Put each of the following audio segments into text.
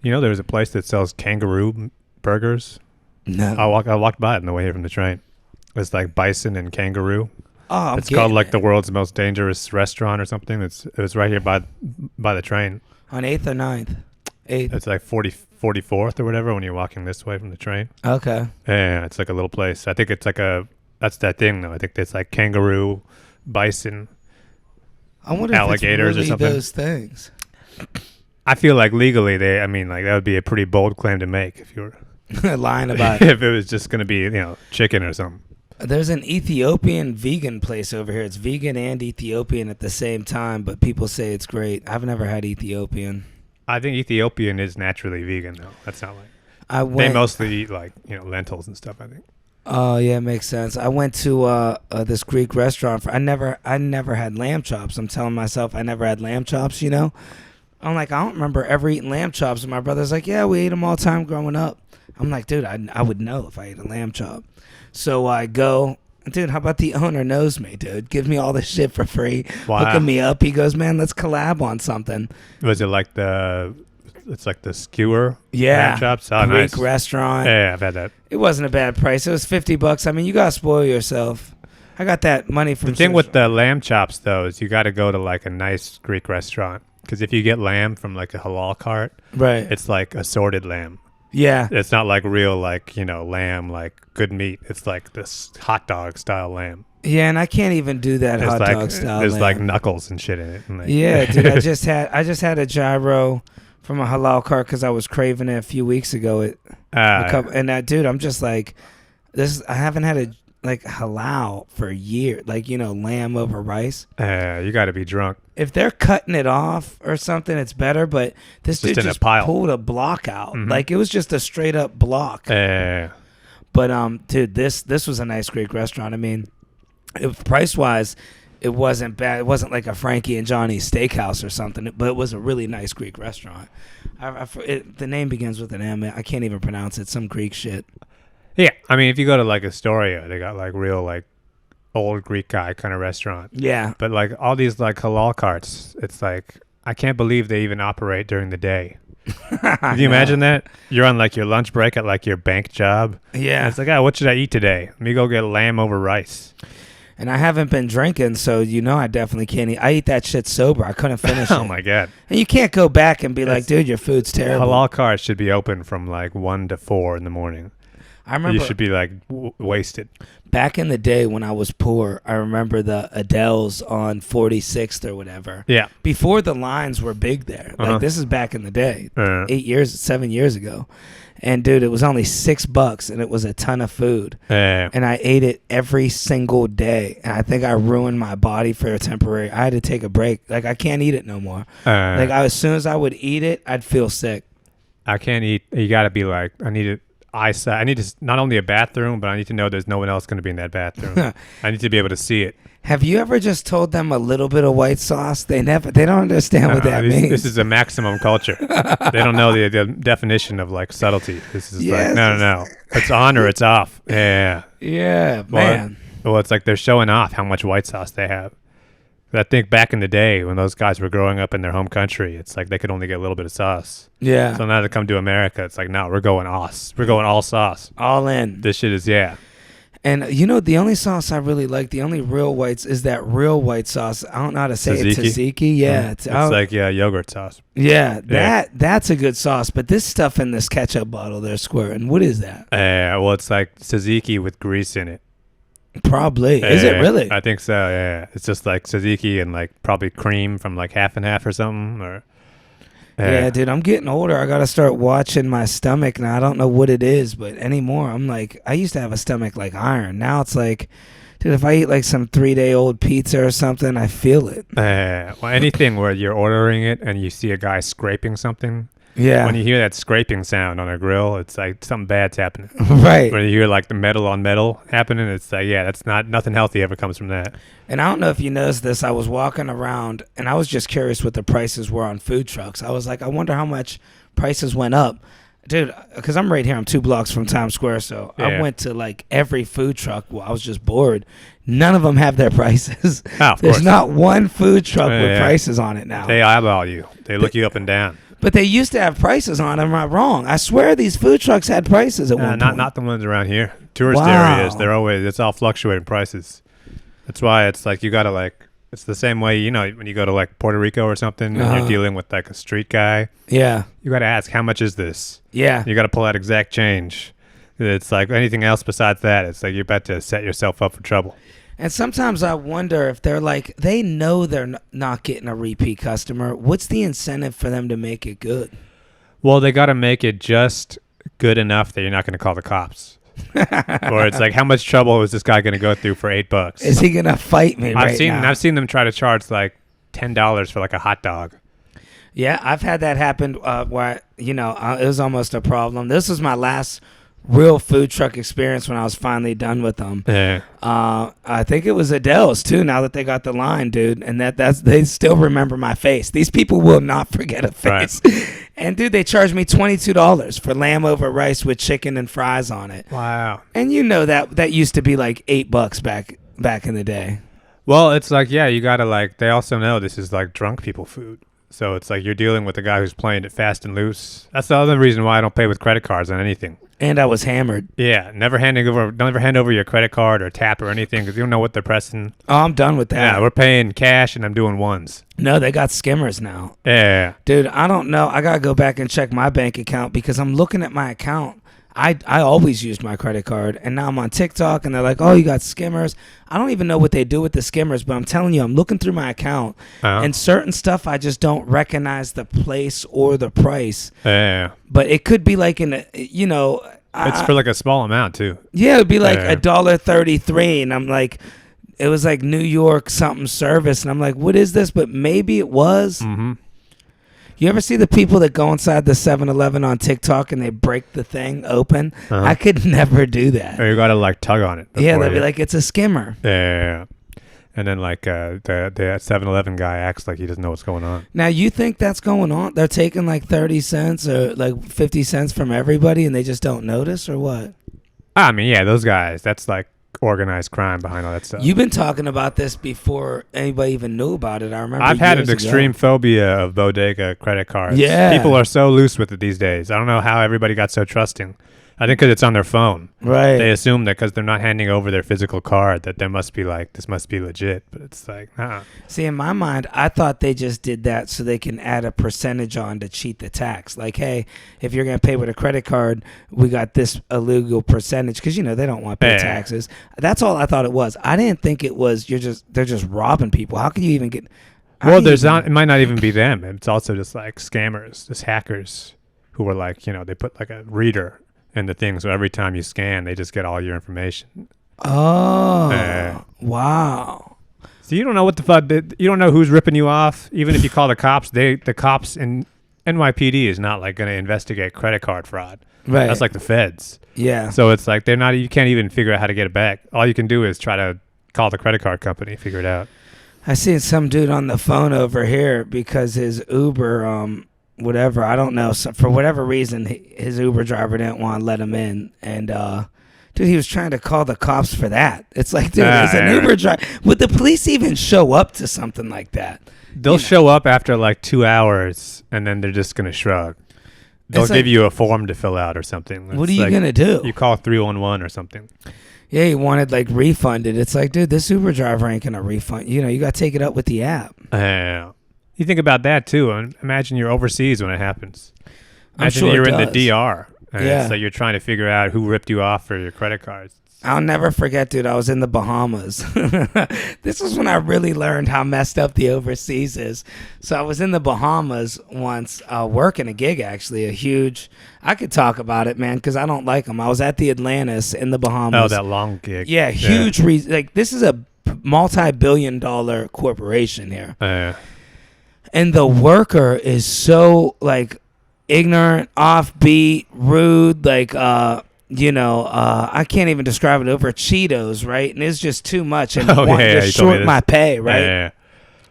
You know, there's a place that sells kangaroo burgers. No. I walked by it on the way here from the train. It's like bison and kangaroo. Oh, It's called like the world's most dangerous restaurant or something. It was right here by the train. On 8th or 9th? 8th. It's like 44th or whatever when you're walking this way from the train. Okay. Yeah, it's like a little place. I think it's like that's that thing though. I think it's like kangaroo, bison, I wonder alligators if it's really or something. those things. I feel like legally that would be a pretty bold claim to make if you were Lying about it. if it was just going to be, chicken or something. There's an Ethiopian vegan place over here. It's vegan and Ethiopian at the same time, but people say it's great. I've never had Ethiopian. I think Ethiopian is naturally vegan though. That's not like They they mostly eat like, lentils and stuff, I think. Oh yeah, makes sense. I went to this Greek restaurant. I never had lamb chops. I'm telling myself I never had lamb chops. I'm like, I don't remember ever eating lamb chops. And my brother's like, yeah, we ate them all the time growing up. I'm like, dude, I would know if I ate a lamb chop. So I go, dude, how about the owner knows me, dude? Gives me all this shit for free. Wow. Hooking me up. He goes, man, let's collab on something. Was it like it's like the skewer Yeah. lamb chops? Oh, Greek nice. restaurant. Yeah, I've had that. It wasn't a bad price. It was $50. I mean, you got to spoil yourself. I got that money from The thing with the lamb chops though is you got to go to like a nice Greek restaurant because if you get lamb from like a halal cart, right. it's like assorted lamb. Yeah. It's not like real lamb like good meat. It's like this hot dog style lamb. Yeah, and I can't even do that hot dog style. There's lamb. like knuckles and shit in it. And Yeah, dude. I just had a gyro from a halal cart because I was craving it a few weeks ago. Dude, I'm just like, I haven't had a halal for a year. Like lamb over rice. You got to be drunk. If they're cutting it off or something, it's better. But this dude just pulled a block out. Mm-hmm. Like it was just a straight up block. But dude, this was a nice Greek restaurant. I mean, price wise, it wasn't bad. It wasn't like a Frankie and Johnny's Steakhouse or something, but it was a really nice Greek restaurant. The name begins with an M. I can't even pronounce it. Some Greek shit. Yeah, I mean, if you go to like Astoria, they got like real like old Greek guy kind of restaurant. Yeah. But like all these like halal carts, it's like I can't believe they even operate during the day. Can you imagine that? You're on like your lunch break at like your bank job. Yeah. And it's like, what should I eat today? Let me go get lamb over rice. And I haven't been drinking, so I definitely can't eat. I eat that shit sober. I couldn't finish it. Oh my God. And you can't go back and be like, dude, your food's terrible. Halal carts should be open from like 1 to 4 in the morning. I remember you should be like wasted. Back in the day when I was poor, I remember the Adele's on 46th or whatever. Yeah. Before the lines were big there. Like this is back in the day, 7 years ago. And dude, it was only $6 and it was a ton of food. And I ate it every single day. And I think I ruined my body for a temporary. I had to take a break. Like I can't eat it no more. As soon as I would eat it, I'd feel sick. I can't eat. You got to be like, I need not only a bathroom, but I need to know there's no one else going to be in that bathroom. I need to be able to see it. Have you ever just told them a little bit of white sauce? They don't understand what that means. This is a maximum culture. They don't know the definition of like subtlety. This is like, no. It's on or it's off. Yeah. Yeah, man. Well, it's like they're showing off how much white sauce they have. I think back in the day when those guys were growing up in their home country, it's like they could only get a little bit of sauce. Yeah. So now they come to America, it's like, no, we're going We're going all sauce. All in. This shit is, yeah. And the only sauce I really like, the only real whites, is that real white sauce. I don't know how to say it. Tzatziki. Yeah. It's like yogurt sauce. Yeah, that's a good sauce. But this stuff in this ketchup bottle they're squirting, what is that? Well, it's like tzatziki with grease in it. Probably. Is it really? I think so, yeah. It's just like tzatziki and like probably cream from like half and half or something. Yeah, dude, I'm getting older. I got to start watching my stomach now. I don't know what it is, but anymore, I'm like, I used to have a stomach like iron. Now it's like, dude, if I eat like some 3-day-old pizza or something, I feel it. Well, anything where you're ordering it and you see a guy scraping something. Yeah. When you hear that scraping sound on a grill, it's like something bad's happening. Right. When you hear like the metal on metal happening, it's like, that's nothing healthy ever comes from that. And I don't know if you noticed this. I was walking around and I was just curious what the prices were on food trucks. I was like, I wonder how much prices went up. Dude, because I'm right here. I'm 2 blocks from Times Square. So I went to like every food truck. Well, I was just bored. None of them have their prices. Of There's course. not one food truck with prices on it now. They eyeball you. They look you up and down. But they used to have prices on them. Am I wrong? I swear these food trucks had prices at one point. Not the ones around here. Tourist Wow. areas, it's all fluctuating prices. That's why it's like you gotta like. It's the same way, you know, when you go to like Puerto Rico or something and you're dealing with like a street guy. Yeah. You got to ask, how much is this? Yeah. You got to pull out exact change. It's like anything else besides that. It's like you're about to set yourself up for trouble. And sometimes I wonder if they're like, they know they're not getting a repeat customer. What's the incentive for them to make it good? Well, they got to make it just good enough that you're not going to call the cops. Or it's like, how much trouble is this guy going to go through for $8? Is he gonna fight me I've now? seen them try to charge like $10 for like a hot dog. Yeah, I've had that happen where, it was almost a problem. This was my last real food truck experience when I was finally done with them. Yeah. I think it was Adele's too, now that they got the line, dude. And they still remember my face. These people will not forget a face. Right. And dude, they charged me $22 for lamb over rice with chicken and fries on it. Wow. And you know that used to be like $8 back in the day. Well, it's like, yeah, you got to like, they also know this is like drunk people food. So it's like you're dealing with a guy who's playing it fast and loose. That's the other reason why I don't pay with credit cards on anything. And I was hammered. Yeah, never hand over your credit card or tap or anything because you don't know what they're pressing. Oh, I'm done with that. Yeah, we're paying cash and I'm doing ones. No, they got skimmers now. Yeah. Dude, I don't know. I got to go back and check my bank account because I'm looking at my account. I always used my credit card, and now I'm on TikTok, and they're like, oh, you got skimmers. I don't even know what they do with the skimmers, but I'm telling you, I'm looking through my account, and certain stuff I just don't recognize the place or the price. Yeah. But it could be like it's for like a small amount, too. Yeah, it'd be like $1.33, and I'm like, it was like New York something service, and I'm like, what is this? But maybe it was. Mm-hmm. You ever see the people that go inside the 7-Eleven on TikTok and they break the thing open? I could never do that. Or you got to like tug on it. Yeah, they'll be like, it's a skimmer. Yeah. And then like the 7-Eleven guy acts like he doesn't know what's going on. Now, you think that's going on? They're taking like 30 cents or like 50 cents from everybody and they just don't notice or what? I mean, yeah, those guys, that's like organized crime behind all that stuff. You've been talking about this before anybody even knew about it. I remember I've had an years extreme ago. phobia of bodega credit cards. Yeah. People are so loose with it these days. I don't know how everybody got so trusting. I think because it's on their phone. Right. They assume that because they're not handing over their physical card that there must be like, this must be legit. But it's like, nah. See, in my mind, I thought they just did that so they can add a percentage on to cheat the tax. Like, hey, if you're going to pay with a credit card, we got this illegal percentage because, they don't want to pay taxes. That's all I thought it was. I didn't think it was they're just robbing people. How can you even get... Well, it might not even be them. It's also just like scammers, just hackers who are like, they put like a reader in the thing, so every time you scan, they just get all your information. Oh, wow. So you don't know what the fuck, you don't know who's ripping you off. Even if you call the cops, the cops in NYPD is not like going to investigate credit card fraud. Right. That's like the feds. Yeah. So it's like you can't even figure out how to get it back. All you can do is try to call the credit card company, figure it out. I seen some dude on the phone over here because his Uber, whatever, I don't know, so for whatever reason, his Uber driver didn't want to let him in, and dude, he was trying to call the cops for that. It's like, dude, it's an Uber driver. Would the police even show up to something like that? They'll show up after like 2 hours, and then they're just gonna shrug. They'll give you a form to fill out or something. What are you gonna do? You call 311 or something. Yeah, he wanted like refunded. It's like, dude, this Uber driver ain't gonna refund. You got to take it up with the app. Yeah. You think about that too, and imagine you're overseas when it happens. Imagine sure you're it in the does. DR, and Yeah. so you're trying to figure out who ripped you off for your credit cards. I'll never forget, dude. I was in the Bahamas. This is when I really learned how messed up the overseas is. So I was in the Bahamas once, working a gig, actually, a huge... I could talk about it, man, because I don't like them. I was at the Atlantis in the Bahamas. Oh, that long gig. Yeah, huge. This is a multi-billion-dollar corporation here. And the worker is so, like, ignorant, offbeat, rude, like... I can't even describe it, over Cheetos, right? And it's just too much and wanting to short my pay, right? Yeah.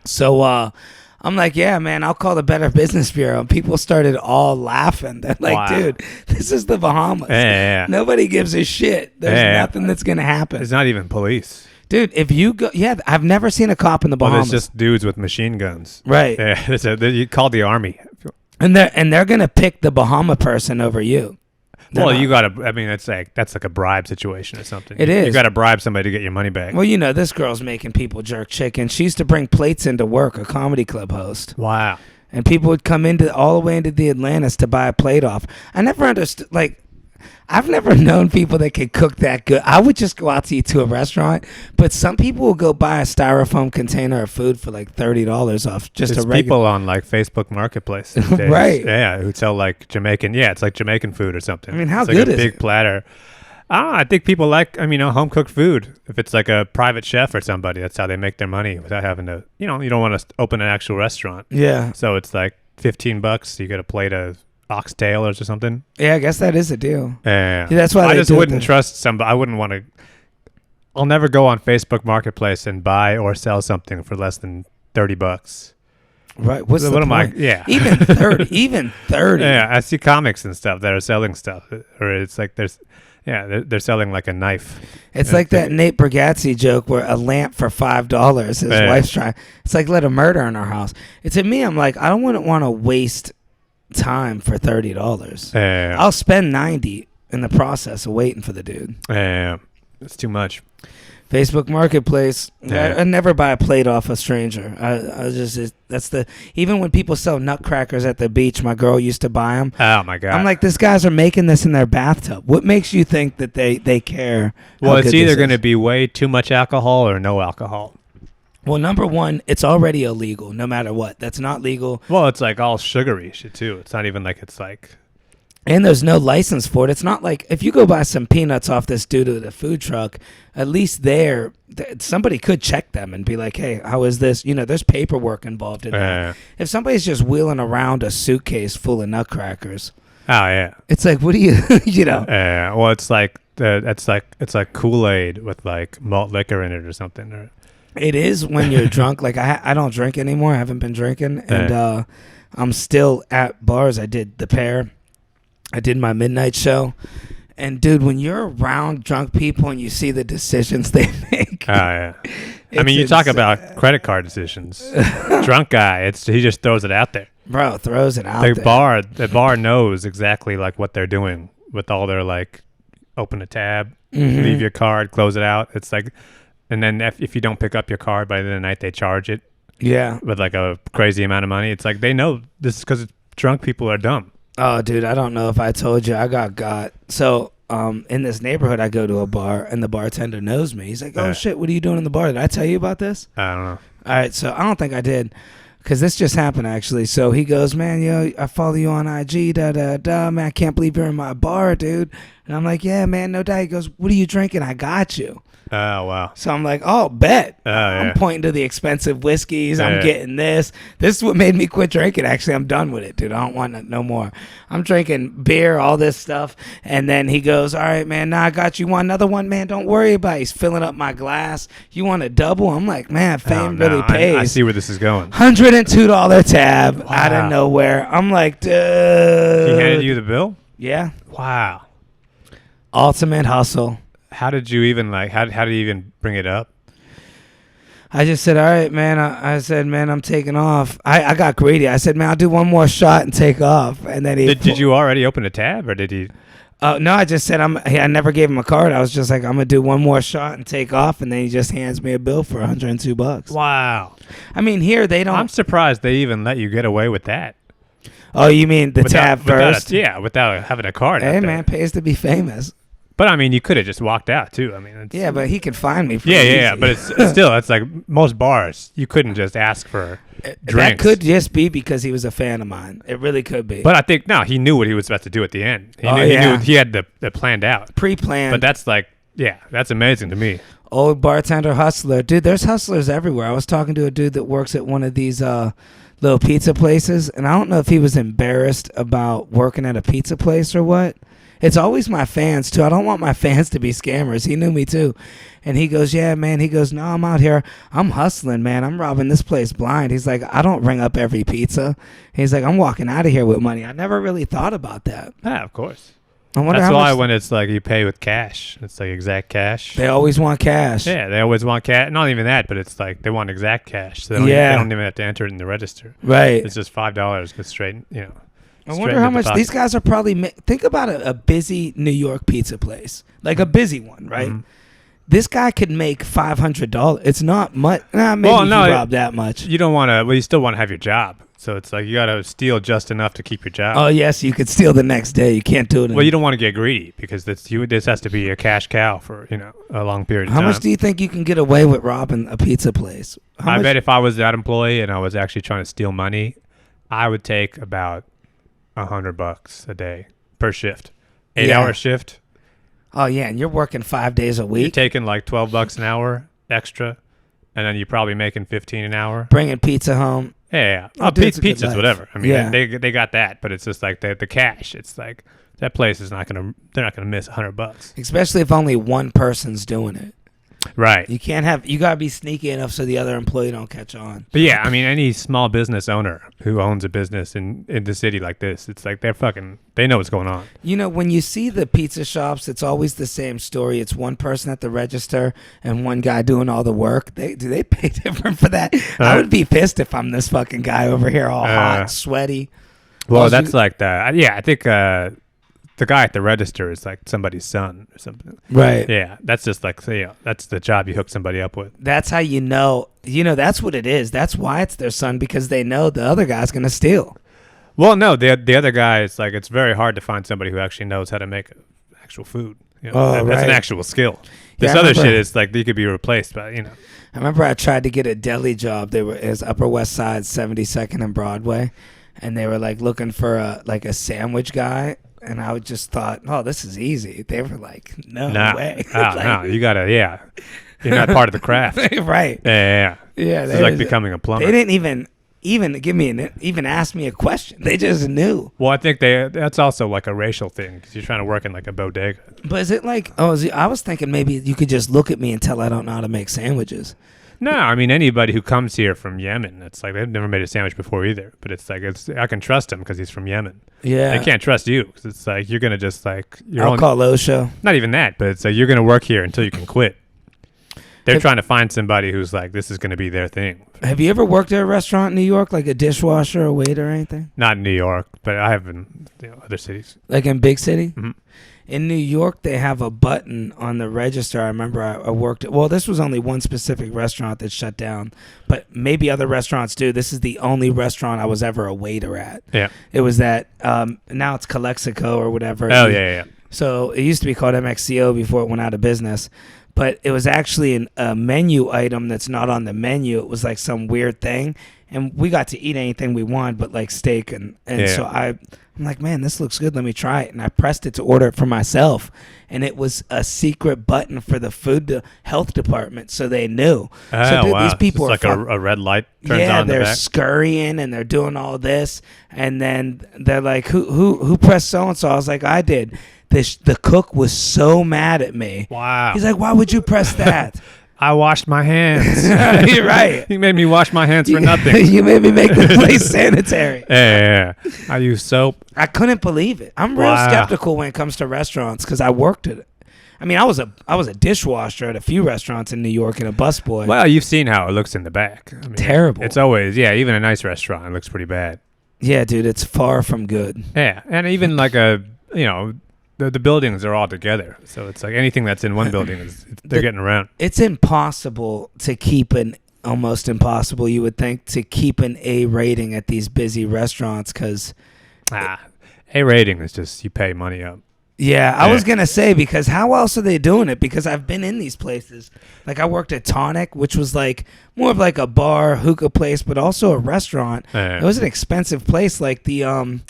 So I'm like, yeah, man, I'll call the Better Business Bureau. And people started all laughing. They're like, Wow. dude, this is the Bahamas. Yeah. Nobody gives a shit. There's nothing that's going to happen. It's not even police. Dude, if you go, I've never seen a cop in the Bahamas. Well, it's just dudes with machine guns. Right. Yeah, you call the army. And they're gonna pick the Bahama person over you. Well, you gotta. I mean, that's like a bribe situation or something. It is. You gotta bribe somebody to get your money back. Well, this girl's making people jerk chicken. She used to bring plates into work, a comedy club host. Wow. And people would come all the way into the Atlantis to buy a plate off. I never understood, I've never known people that could cook that good. I would just go out to eat to a restaurant, but some people will go buy a styrofoam container of food for like $30 off. There's people on like Facebook Marketplace these days. Right. Yeah, who sell like Jamaican. Yeah, it's like Jamaican food or something. I mean, how it's good like is a big it? platter. I think people like, home cooked food. If it's like a private chef or somebody, that's how they make their money without having to, you don't want to open an actual restaurant. Yeah. So it's like $15. You get a plate of oxtail or something. Yeah, I guess that is a deal. Yeah. That's why I just wouldn't trust somebody. I wouldn't want to. I'll never go on Facebook Marketplace and buy or sell something for less than $30. Right. What's the point? Yeah. Even 30. Even 30. Yeah, I see comics and stuff that are selling stuff, or it's like they're selling like a knife. It's like that Nate Bargatze joke where a lamp for $5. His wife's trying. It's like let a murder in our house. To me, I'm like, I don't want to waste time for $30. I'll spend $90 in the process of waiting for the dude. Yeah, it's too much. Facebook Marketplace. I never buy a plate off a stranger. Even when people sell nutcrackers at the beach, my girl used to buy them. Oh my God! I'm like, these guys are making this in their bathtub. What makes you think that they care? Well, it's either going to be way too much alcohol or no alcohol. Well, number one, it's already illegal, no matter what. That's not legal. Well, it's like all sugary shit too. It's not even like it's like. And there's no license for it. It's not like if you go buy some peanuts off this dude at a food truck, at least somebody could check them and be like, hey, how is this? There's paperwork involved in that. If somebody's just wheeling around a suitcase full of nutcrackers. Oh, yeah. It's like, what do you, well, it's like it's like Kool-Aid with like malt liquor in it or something. It is when you're drunk. Like I don't drink anymore. I haven't been drinking. And I'm still at bars. I did the Pair. I did my midnight show. And, dude, when you're around drunk people and you see the decisions they make. Oh, yeah. You talk about credit card decisions. Drunk guy, he just throws it out there. Bro, throws it out there. The bar knows exactly, like, what they're doing with all their, like, open a tab, leave your card, close it out. It's like, and then if you don't pick up your card by the end of the night, they charge it. Yeah. With, like, a crazy amount of money. It's like they know this is because drunk people are dumb. Oh, dude, I don't know if I told you. I got. So, in this neighborhood, I go to a bar, and the bartender knows me. He's like, oh, shit, what are you doing in the bar? Did I tell you about this? I don't know. All right, so I don't think I did, because this just happened, actually. So he goes, man, I follow you on IG, man, I can't believe you're in my bar, dude. And I'm like, yeah, man, no doubt. He goes, what are you drinking? I got you. Oh, wow. So I'm like, oh, bet. I'm pointing to the expensive whiskeys. I'm getting this. This is what made me quit drinking. Actually, I'm done with it, dude. I don't want no more. I'm drinking beer, all this stuff. And then he goes, all right, man, I got you. Want another one, man? Don't worry about it. He's filling up my glass. You want a double? I'm like, man, fame really pays. I see where this is going. $102 tab out of nowhere. I'm like, dude. He handed you the bill? Yeah. Wow. Ultimate hustle. How did you even how did you even bring it up? I just said, all right, man. I said, man, I'm taking off. I got greedy. I said, man, I'll do one more shot and take off. And then did you already open a tab or did he? No, I just said I never gave him a card. I was just like, I'm gonna do one more shot and take off. And then he just hands me a bill for $102. Wow. I mean, here they don't. I'm surprised they even let you get away with that. Oh, you mean tab first? Without having a card. Hey, man, pays to be famous. But I mean, you could have just walked out too. I mean, yeah, but he could find me. Yeah. But it's like most bars, you couldn't just ask for drinks. That could just be because he was a fan of mine. It really could be. But I think he knew what he was about to do at the end. He knew he had the planned out, pre-planned. But that's that's amazing to me. Old bartender hustler, dude. There's hustlers everywhere. I was talking to a dude that works at one of these little pizza places, and I don't know if he was embarrassed about working at a pizza place or what. It's always my fans, too. I don't want my fans to be scammers. He knew me, too. And he goes, yeah, man. He goes, no, I'm out here. I'm hustling, man. I'm robbing this place blind. He's like, I don't ring up every pizza. He's like, I'm walking out of here with money. I never really thought about that. Yeah, of course. That's why when it's like you pay with cash, it's like exact cash. They always want cash. Yeah, they always want cash. Not even that, but it's like they want exact cash. So they don't even have to enter it in the register. Right. It's just $5 goes straight, I wonder how much these guys are probably. Think about a busy New York pizza place, like a busy one, right? Mm-hmm. This guy could make $500. It's not much. Maybe he robbed that much. You don't want to. Well, you still want to have your job. So it's like you got to steal just enough to keep your job. Oh yes, you could steal the next day. You can't do it. Well, you don't want to get greedy because this has to be a cash cow for a long period of time. How much do you think you can get away with robbing a pizza place? I bet if I was that employee and I was actually trying to steal money, I would take about $100 a day per shift, 8-hour shift. Oh yeah, and you're working 5 days a week. You're taking like $12 an hour extra, and then you're probably making $15 an hour. Bringing pizza home. Yeah. Pizza's whatever. I mean, they got that, but it's just like the cash. It's like that place is they're not gonna miss $100. Especially if only one person's doing it. Right. You gotta be sneaky enough so the other employee don't catch on. But yeah, I mean, any small business owner who owns a business in the city like this, it's like they know what's going on. When you see the pizza shops, it's always the same story. It's one person at the register and one guy doing all the work. Do they pay different for that? I would be pissed if I'm this fucking guy over here all hot, sweaty. Well, that's like that. Yeah, I think the guy at the register is like somebody's son or something. Right. Yeah. That's just like, that's the job you hook somebody up with. That's how that's what it is. That's why it's their son, because they know the other guy's going to steal. Well, no, the other guy, it's like, it's very hard to find somebody who actually knows how to make actual food. That's an actual skill. This other shit is like, they could be replaced by, I remember I tried to get a deli job. It was Upper West Side, 72nd and Broadway. And they were like looking for a sandwich guy. And I just thought, oh, this is easy. They were like, no way. No, you gotta, you're not part of the craft. Right. Yeah. It's like becoming a plumber. They didn't even ask me a question. They just knew. Well, I think that's also like a racial thing because you're trying to work in like a bodega. But is it like, I was thinking maybe you could just look at me and tell I don't know how to make sandwiches. No, I mean, anybody who comes here from Yemen, it's like they've never made a sandwich before either. But it's like, I can trust him because he's from Yemen. Yeah. They can't trust you because it's like you're going to just like... I'll call OSHA. Not even that, but it's like you're going to work here until you can quit. They're trying to find somebody who's like, this is going to be their thing. Have you ever worked at a restaurant in New York, like a dishwasher, a waiter, or anything? Not in New York, but I have in other cities. Like in big city? Mm-hmm. In New York, they have a button on the register. I remember I worked at, this was only one specific restaurant that shut down, but maybe other restaurants do. This is the only restaurant I was ever a waiter at. Yeah. It was that, now it's Calexico or whatever. Oh, yeah. So it used to be called MXCO before it went out of business, but it was actually a menu item that's not on the menu. It was like some weird thing, and we got to eat anything we wanted, but like steak, and so I'm like, man, this looks good. Let me try it. And I pressed it to order it for myself. And it was a secret button for the health department, so they knew. Oh, so, dude, wow. These people it's like a red light turns on in the back. Yeah, they're scurrying and they're doing all this. And then they're like, who pressed so-and-so? I was like, I did. The cook was so mad at me. Wow. He's like, why would you press that? I washed my hands. You're right. You made me wash my hands for nothing. You made me make the place sanitary. Yeah. I use soap. I couldn't believe it. I'm real skeptical when it comes to restaurants because I worked at it. I mean, I was a dishwasher at a few restaurants in New York and a busboy. Well, you've seen how it looks in the back. I mean, terrible. It's always, even a nice restaurant, it looks pretty bad. Yeah, dude, it's far from good. Yeah, and even like the buildings are all together. So it's like anything that's in one building, they're getting around. It's impossible to keep almost impossible, you would think, to keep an A rating at these busy restaurants because... A rating is just you pay money up. Yeah, I was going to say, because how else are they doing it? Because I've been in these places. Like, I worked at Tonic, which was like more of like a bar, hookah place, but also a restaurant. It was an expensive place. Like the,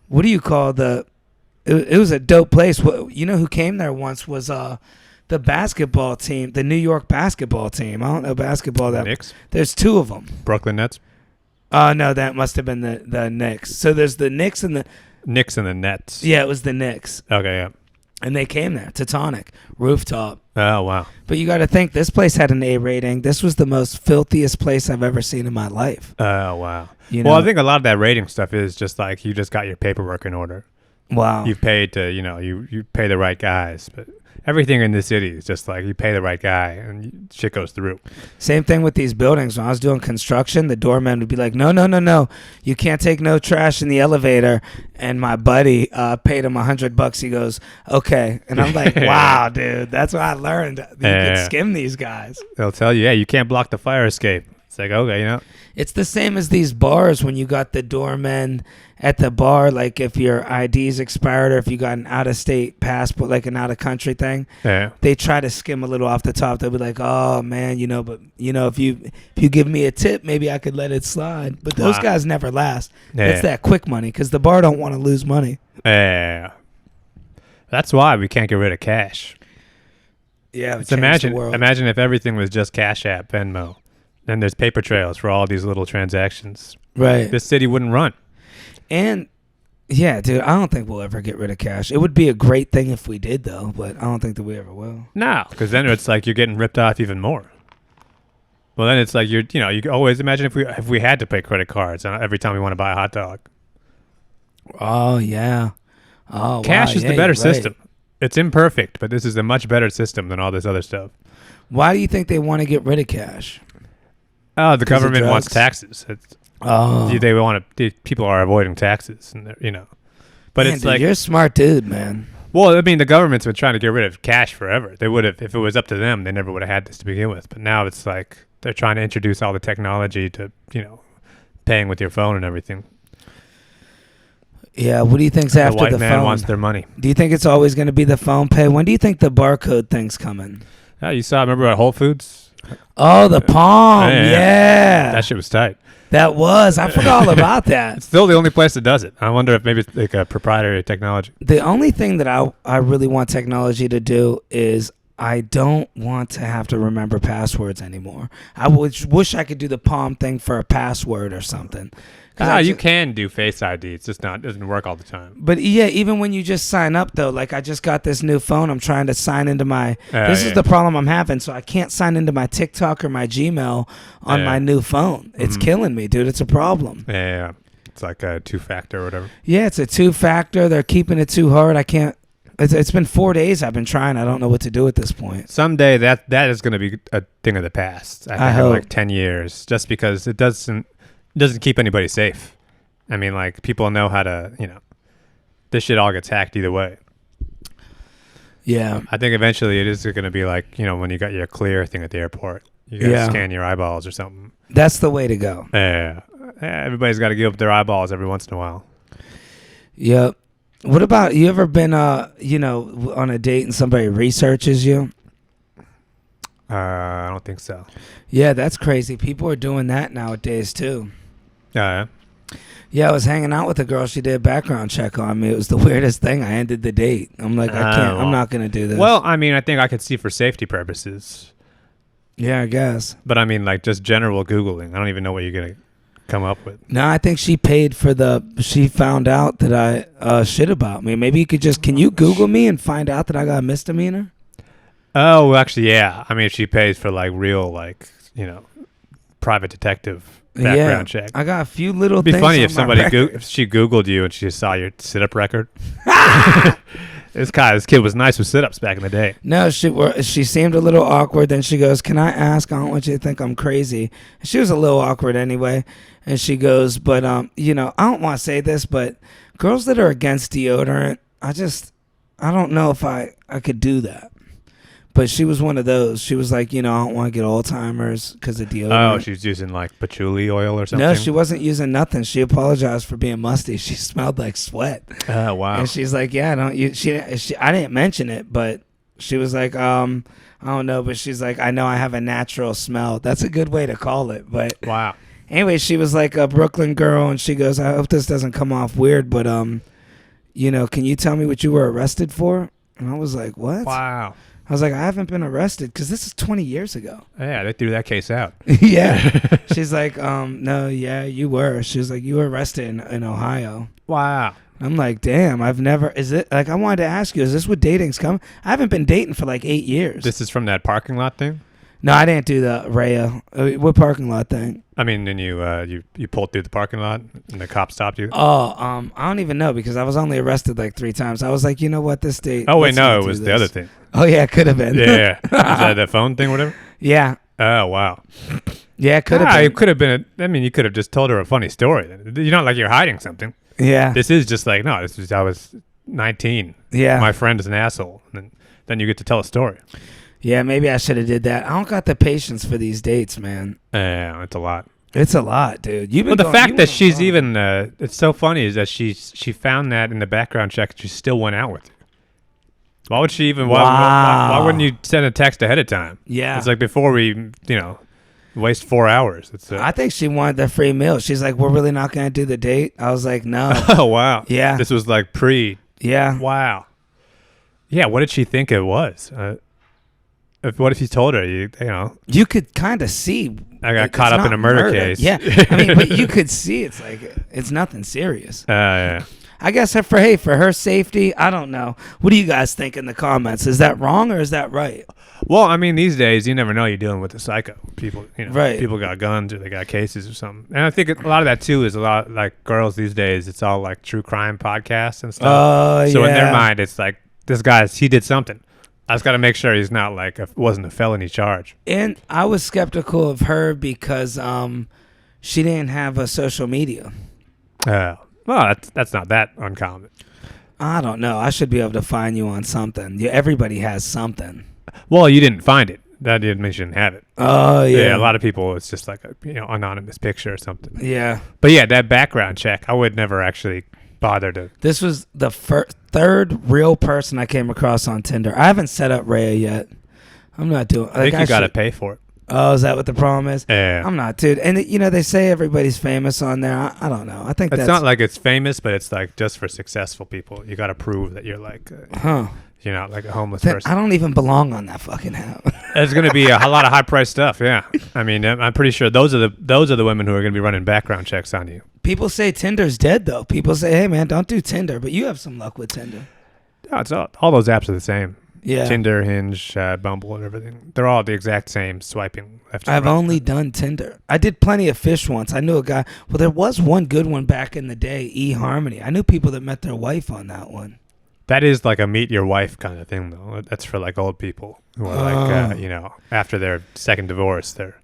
what do you call it was a dope place. You know who came there once was the basketball team, the New York basketball team. I don't know basketball. Knicks? There's two of them. Brooklyn Nets? No, that must have been the Knicks. So there's the Knicks and the... Knicks and the Nets. Yeah, it was the Knicks. Okay, yeah. And they came there, Tonic, rooftop. Oh, wow. But you got to think, this place had an A rating. This was the most filthiest place I've ever seen in my life. Oh, wow. Well, I think a lot of that rating stuff is just like you just got your paperwork in order. Wow. You've paid to, you pay the right guys. But everything in the city is just like you pay the right guy and shit goes through. Same thing with these buildings. When I was doing construction, the doorman would be like, no, no, no, no. You can't take no trash in the elevator. And my buddy paid him $100. He goes, okay. And I'm like, wow, dude, that's what I learned. You can skim these guys. They'll tell you, yeah, you can't block the fire escape. It's like, okay, you know. It's the same as these bars when you got the doorman at the bar, like if your ID's expired or if you got an out-of-state passport, like an out-of-country thing. Yeah. They try to skim a little off the top. They'll be like, oh, man, but, if you give me a tip, maybe I could let it slide. But those guys never last. Yeah. It's that quick money because the bar don't want to lose money. Yeah. That's why we can't get rid of cash. Yeah, imagine if everything was just Cash App, Venmo. Then there's paper trails for all these little transactions. Right. This city wouldn't run. And, yeah, dude, I don't think we'll ever get rid of cash. It would be a great thing if we did, though, but I don't think that we ever will. No, because then it's like you're getting ripped off even more. Well, then it's like you always imagine if we had to pay credit cards every time we want to buy a hot dog. Oh, yeah. Oh, cash is the better you're right. system. It's imperfect, but this is a much better system than all this other stuff. Why do you think they want to get rid of cash? Oh, the government wants taxes. They want to. People are avoiding taxes, and But Man, it's dude, like you're a smart dude, man. Well, I mean, the government's been trying to get rid of cash forever. They would have, if it was up to them, they never would have had this to begin with. But now it's like they're trying to introduce all the technology to, paying with your phone and everything. Yeah, what do you think's after the phone? The white man wants their money. Do you think it's always going to be the phone pay? When do you think the barcode thing's coming? Oh, you remember at Whole Foods? Oh, the Palm, yeah. That shit was tight. That was. I forgot all about that. It's still the only place that does it. I wonder if maybe it's like a proprietary technology. The only thing that I really want technology to do is I don't want to have to remember passwords anymore. I wish I could do the Palm thing for a password or something. You can do Face ID. It's just it doesn't work all the time. But yeah, even when you just sign up though, like I just got this new phone. I'm trying to sign into my. This is the problem I'm having. So I can't sign into my TikTok or my Gmail on my new phone. It's killing me, dude. It's a problem. Yeah. It's like a 2-factor or whatever. Yeah, it's a 2-factor. They're keeping it too hard. I can't. It's been 4 days I've been trying. I don't know what to do at this point. Someday that is going to be a thing of the past. I think in like 10 years, just because it doesn't keep anybody safe. I mean, like, people know how to, this shit all gets hacked either way. Yeah. I think eventually it is going to be like, when you got your clear thing at the airport, you got to scan your eyeballs or something. That's the way to go. Yeah. Everybody's got to give up their eyeballs every once in a while. Yep. What about, you ever been, on a date and somebody researches you? I don't think so. Yeah, that's crazy. People are doing that nowadays, too. Yeah. Yeah, I was hanging out with a girl. She did a background check on me. It was the weirdest thing. I ended the date. I'm like, I can't. I'm not going to do this. Well, I mean, I think I could see for safety purposes. Yeah, I guess. But I mean, like, just general Googling. I don't even know what you're going to come up with. No, I think she paid for she found out that I shit about me. Maybe you could can you Google me and find out that I got a misdemeanor? Oh, actually, yeah. I mean, if she pays for, like, real, like, private detective background check. I got a few little things. It'd be funny if if she Googled you and she saw your sit-up record. This kid was nice with sit-ups back in the day. No, she seemed a little awkward. Then she goes, "Can I ask? I don't want you to think I'm crazy." She was a little awkward anyway. And she goes, "But I don't want to say this, but girls that are against deodorant, I don't know if I could do that." But she was one of those. She was like, I don't want to get Alzheimer's because of deodorant. Oh, she's using like patchouli oil or something? No, she wasn't using nothing. She apologized for being musty. She smelled like sweat. Oh, wow. And she's like, yeah, I don't use. I didn't mention it, but she was like, I don't know. But she's like, I know I have a natural smell. That's a good way to call it. But wow. Anyway, she was like a Brooklyn girl, and she goes, I hope this doesn't come off weird, but can you tell me what you were arrested for? And I was like, what? Wow. I was like, I haven't been arrested because this is 20 years ago. Yeah, they threw that case out. Yeah. She's like, no, yeah, you were. She was like, you were arrested in Ohio. Wow. I'm like, damn, I wanted to ask you, is this what dating's come? I haven't been dating for like 8 years. This is from that parking lot thing? No, I didn't do the Rhea. What parking lot thing? I mean, then you pulled through the parking lot and the cop stopped you. Oh, I don't even know because I was only arrested like 3 times. I was like, you know what, this date. Oh wait, no, it was the other thing. Oh yeah, it could have been. Yeah, is that the phone thing, whatever? Yeah. Oh wow. Yeah, it could have been. It could have been. I mean, you could have just told her a funny story. You're not like you're hiding something. Yeah. This is just like I was 19. Yeah. My friend is an asshole. And then you get to tell a story. Yeah, maybe I should have did that. I don't got the patience for these dates, man. Yeah, it's a lot. It's a lot, dude. Well, the fact that she's even it's so funny is that she found that in the background check and she still went out with it. Why would she even? Why wouldn't you send a text ahead of time? Yeah. It's like before we waste 4 hours. I think she wanted the free meal. She's like, we're really not going to do the date? I was like, no. Oh, wow. Yeah. This was like pre. Yeah. Wow. Yeah, what did she think it was? What if you told her, You could kind of see. I got caught up in a murder case. Yeah. I mean, but you could see it's like, it's nothing serious. Yeah. I guess for her safety, I don't know. What do you guys think in the comments? Is that wrong or is that right? Well, I mean, these days you never know you're dealing with a psycho. People, right. People got guns or they got cases or something. And I think a lot of that too is a lot like girls these days. It's all like true crime podcasts and stuff. Oh, so in their mind, it's like this he did something. I just got to make sure he's not like wasn't a felony charge. And I was skeptical of her because she didn't have a social media. Well, that's not that uncommon. I don't know. I should be able to find you on something. Everybody has something. Well, you didn't find it. That didn't mean you didn't have it. Oh, yeah. Yeah, a lot of people, it's just like a anonymous picture or something. Yeah. But yeah, that background check, I would never actually bother to. This was the third real person I came across on Tinder. I haven't set up Rhea yet. I'm not doing. I think you got to pay for it. Oh, is that what the problem is? Yeah. I'm not, dude. And they say everybody's famous on there. I don't know. I think it's not like it's famous, but it's like just for successful people. You got to prove that you're like, you're not like a homeless person. I don't even belong on that fucking app. There's going to be a lot of high priced stuff. Yeah. I mean, I'm pretty sure those are the women who are going to be running background checks on you. People say Tinder's dead though. People say, hey man, don't do Tinder, but you have some luck with Tinder. No, it's all those apps are the same. Yeah. Tinder, Hinge, Bumble, and everything. They're all the exact same swiping left and I've right. only done Tinder. I did plenty of fish once. I knew a guy. Well, there was one good one back in the day, eHarmony. I knew people that met their wife on that one. That is like a meet your wife kind of thing, though. That's for like old people who are like, after their second divorce, they're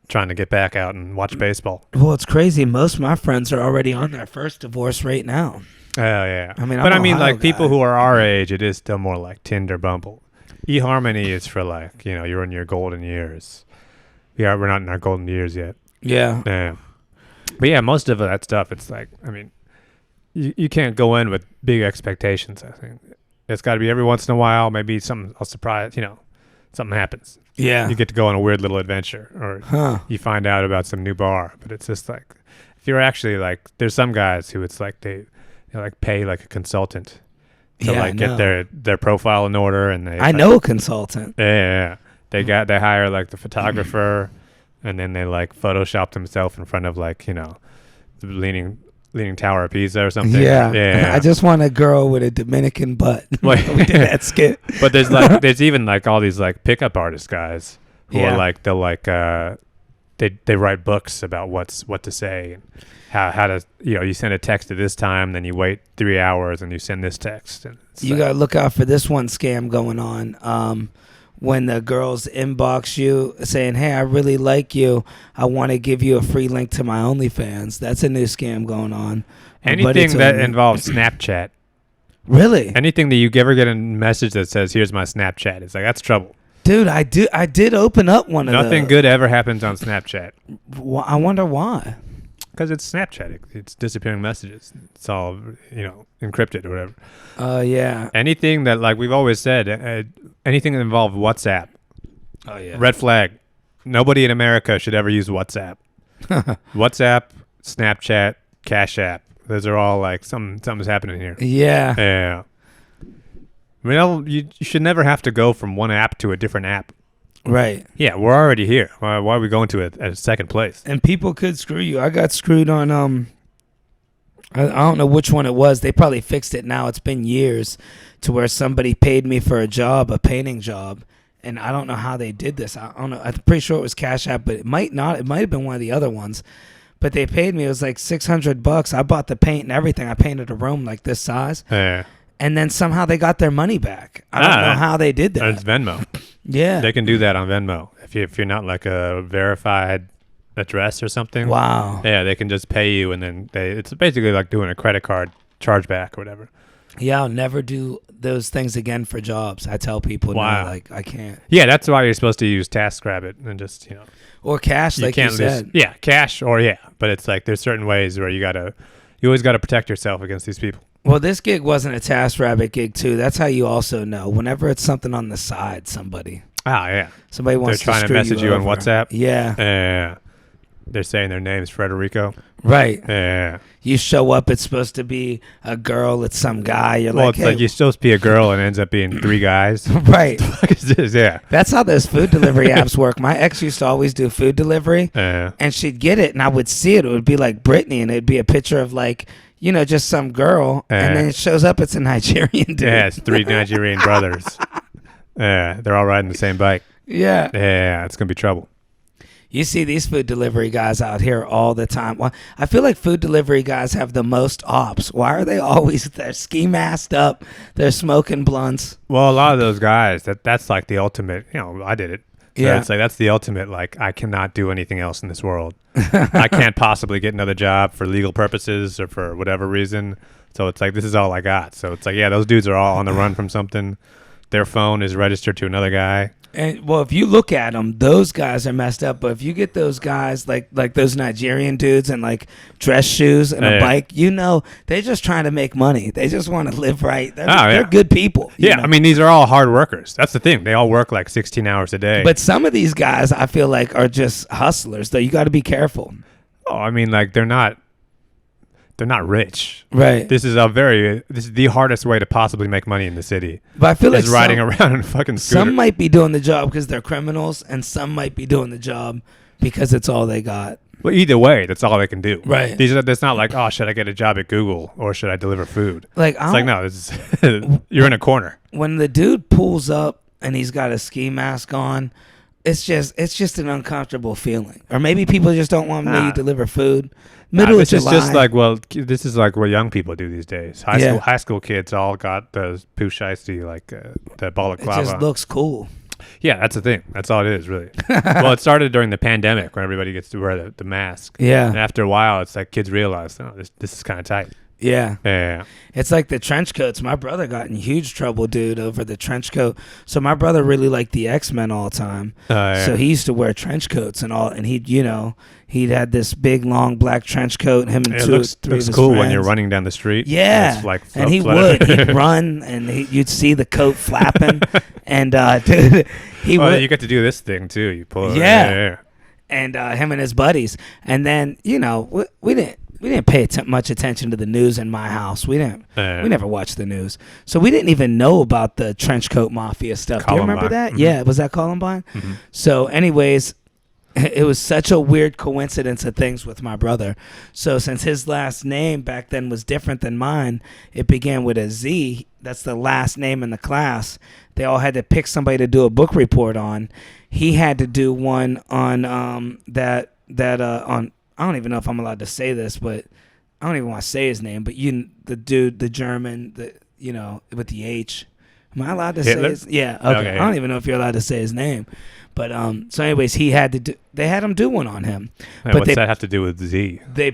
trying to get back out and watch baseball. Well, it's crazy. Most of my friends are already on their first divorce right now. Oh, yeah. I mean, like people who are our age, it is still more like Tinder, Bumble. eHarmony is for like, you're in your golden years. Yeah, we're not in our golden years yet. Yeah. Yeah. But yeah, most of that stuff, it's like, I mean, you can't go in with big expectations, I think. It's got to be every once in a while, maybe something, I'll surprise, something happens. Yeah. You get to go on a weird little adventure or you find out about some new bar. But it's just like, if you're actually like, there's some guys who it's like they like pay like a consultant to get their profile in order, and I know a consultant. Yeah. They hire like the photographer, and then they like Photoshop themselves in front of like the Leaning Tower of Pisa or something. Yeah. I just want a girl with a Dominican butt. We did that skit. But there's even like all these like pickup artist guys who are like they write books about what to say and how to you send a text at this time, then you wait 3 hours and you send this text. And you gotta look out for this one scam going on. When the girls inbox you saying, hey, I really like you, I want to give you a free link to my OnlyFans. That's a new scam going on. Anything that involves Snapchat. Really? Anything that you ever get a message that says, here's my Snapchat, it's like, that's trouble. Dude, I did open up one of those. Nothing good ever happens on Snapchat. I wonder why. Because it's Snapchat. It's disappearing messages. It's all, encrypted or whatever. Yeah. Anything that, like we've always said, anything that involves WhatsApp. Oh, yeah. Red flag. Nobody in America should ever use WhatsApp. WhatsApp, Snapchat, Cash App. Those are all like, something's happening here. Yeah. Yeah. I mean, you should never have to go from one app to a different app. Right. Yeah, we're already here. Why are we going to it at a second place? And people could screw you. I got screwed on I don't know which one it was. They probably fixed it now. It's been years to where somebody paid me for a painting job, and I don't know how they did this. I don't know. I'm pretty sure it was Cash App, but it might not. It might have been one of the other ones. But they paid me. It was like $600. I bought the paint and everything. I painted a room like this size. Yeah. And then somehow they got their money back. I don't know how they did that. It's Venmo. Yeah. They can do that on Venmo. If you're not like a verified address or something. Wow. Yeah, they can just pay you, and then it's basically like doing a credit card chargeback or whatever. Yeah, I'll never do those things again for jobs. I tell people, wow. No, like I can't. Yeah, that's why you're supposed to use TaskRabbit and just, or cash, like you said. Yeah, cash but it's like there's certain ways where you always got to protect yourself against these people. Well, this gig wasn't a TaskRabbit gig too. That's how you also know. Whenever it's something on the side, somebody wants They're trying to message you on WhatsApp. Yeah. Yeah. They're saying their name's Frederico. Right. Yeah. You show up, it's supposed to be a girl, it's some guy. You're it's hey. like you're supposed to be a girl and it ends up being 3 guys. Right. What the fuck is this? Yeah. That's how those food delivery apps work. My ex used to always do food delivery, and she'd get it, and I would see it. It would be like Britney, and it'd be a picture of like, just some girl, and then it shows up, it's a Nigerian dude. Yeah, it's 3 Nigerian brothers. Yeah, they're all riding the same bike. Yeah. Yeah, it's going to be trouble. You see these food delivery guys out here all the time. Well, I feel like food delivery guys have the most ops. Why are they always, they're ski masked up, they're smoking blunts? Well, a lot of those guys, that's like the ultimate, I did it. So yeah. It's like, that's the ultimate, like, I cannot do anything else in this world. I can't possibly get another job for legal purposes or for whatever reason. So it's like, this is all I got. So it's like, yeah, those dudes are all on the run from something. Their phone is registered to another guy. And well, if you look at them, those guys are messed up. But if you get those guys like those Nigerian dudes and like dress shoes and a bike, they're just trying to make money. They just want to live right. They're good people. Yeah, I mean, these are all hard workers. That's the thing. They all work like 16 hours a day. But some of these guys, I feel like, are just hustlers. Though you got to be careful. Oh, I mean, like they're not rich. Right. This is the hardest way to possibly make money in the city. But I feel like riding around in a fucking scooter. Some might be doing the job because they're criminals, and some might be doing the job because it's all they got. Well, either way, that's all they can do. Right. It's not like, oh, should I get a job at Google or should I deliver food? Like, it's like, no, this is you're in a corner. When the dude pulls up and he's got a ski mask on, it's just an uncomfortable feeling. Or maybe people just don't want me to deliver food. This is just like, this is like what young people do these days. High school kids all got the poo shiesty, like the balaclava. It just looks cool. Yeah, that's the thing. That's all it is, really. Well, it started during the pandemic when everybody gets to wear the mask. Yeah. And after a while, it's like kids realize, oh, this is kind of tight. Yeah. Yeah. It's like the trench coats. My brother got in huge trouble, dude, over the trench coat. So my brother really liked the X-Men all the time. Yeah. So he used to wear trench coats and all, and he'd had this big long black trench coat. Him and it looks cool when you're running down the street. Yeah, it's like and he'd run, and you'd see the coat flapping, and dude, you get to do this thing too. You pull yeah. And him and his buddies, and then we didn't pay much attention to the news in my house. We never watched the news, so we didn't even know about the trench coat mafia stuff. Columbine. Do you remember that? Mm-hmm. Yeah, was that Columbine? Mm-hmm. So, anyways, it was such a weird coincidence of things with my brother. So, since his last name back then was different than mine, it began with a Z. That's the last name in the class. They all had to pick somebody to do a book report on. He had to do one on on. I don't even know if I'm allowed to say this, but I don't even want to say his name. But the dude, the German, with the H. Am I allowed to Hitler? say his? Yeah. Okay. I don't even know if you're allowed to say his name. But so anyways, they had him do one on him. Hey, but what's that have to do with Z? They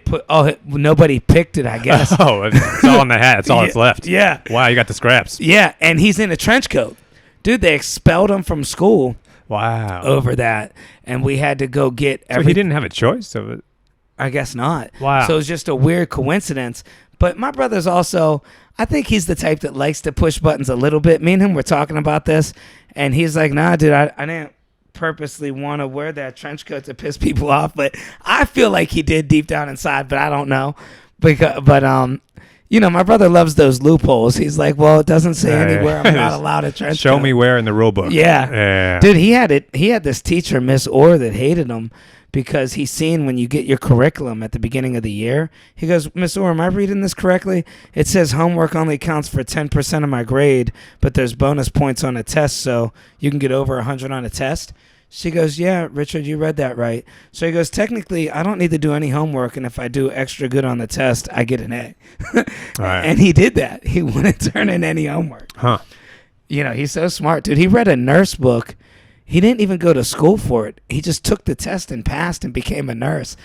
nobody picked it, I guess. Oh, it's all in the hat. It's all that's left. Yeah. Wow, you got the scraps. Yeah, and he's in a trench coat. Dude, they expelled him from school. Wow. Over that, and we had to go get So he didn't have a choice of it. I guess not. Wow. So it was just a weird coincidence. But my brother's also, I think he's the type that likes to push buttons a little bit. Me and him were talking about this, and he's like, nah, dude, I didn't purposely want to wear that trench coat to piss people off. But I feel like he did deep down inside, but I don't know. My brother loves those loopholes. He's like, well, it doesn't say anywhere I'm not allowed a trench coat. Show me where in the rule book. Yeah. Dude, he had this teacher, Miss Orr, that hated him because he's seen when you get your curriculum at the beginning of the year. He goes, Miss Orr, am I reading this correctly? It says homework only counts for 10% of my grade, but there's bonus points on a test, so you can get over 100 on a test. She goes, yeah, Richard, you read that right. So he goes, technically, I don't need to do any homework, and if I do extra good on the test, I get an A. Right. And he did that. He wouldn't turn in any homework. Huh. You know, he's so smart, dude. He read a nurse book. He didn't even go to school for it. He just took the test and passed and became a nurse.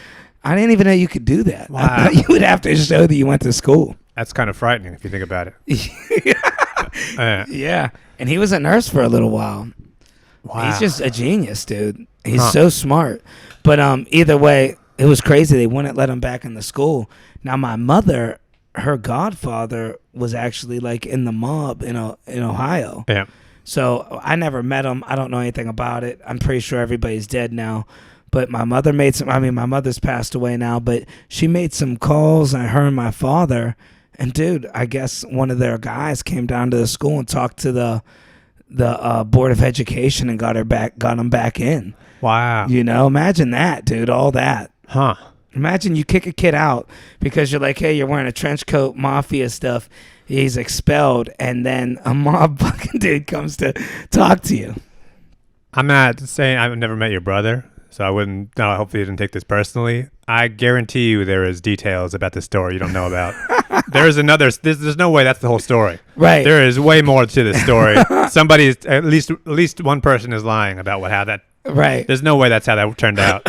I didn't even know you could do that. Wow. I thought you would have to show that you went to school. That's kind of frightening if you think about it. Yeah. And he was a nurse for a little while. Wow. He's just a genius, dude. He's so smart. But either way, it was crazy. They wouldn't let him back in the school. Now, my mother, her godfather was actually like in the mob in Ohio. Yeah. So I never met him. I don't know anything about it. I'm pretty sure everybody's dead now. But my mother made some, my mother's passed away now, but she made some calls on her and my father. And dude, I guess one of their guys came down to the school and talked to the Board of Education and got him back in. Wow. You know, imagine that, dude, all that. Huh. Imagine you kick a kid out because you're like, hey, you're wearing a trench coat, mafia stuff. He's expelled, and then a mob fucking dude comes to talk to you. I'm not saying I've never met your brother, so I wouldn't. No, hopefully you didn't take this personally. I guarantee you there is details about the story you don't know about. There's no way that's the whole story. Right. There is way more to this story. Somebody's at least one person is lying about how that. Right. There's no way that's how that turned out.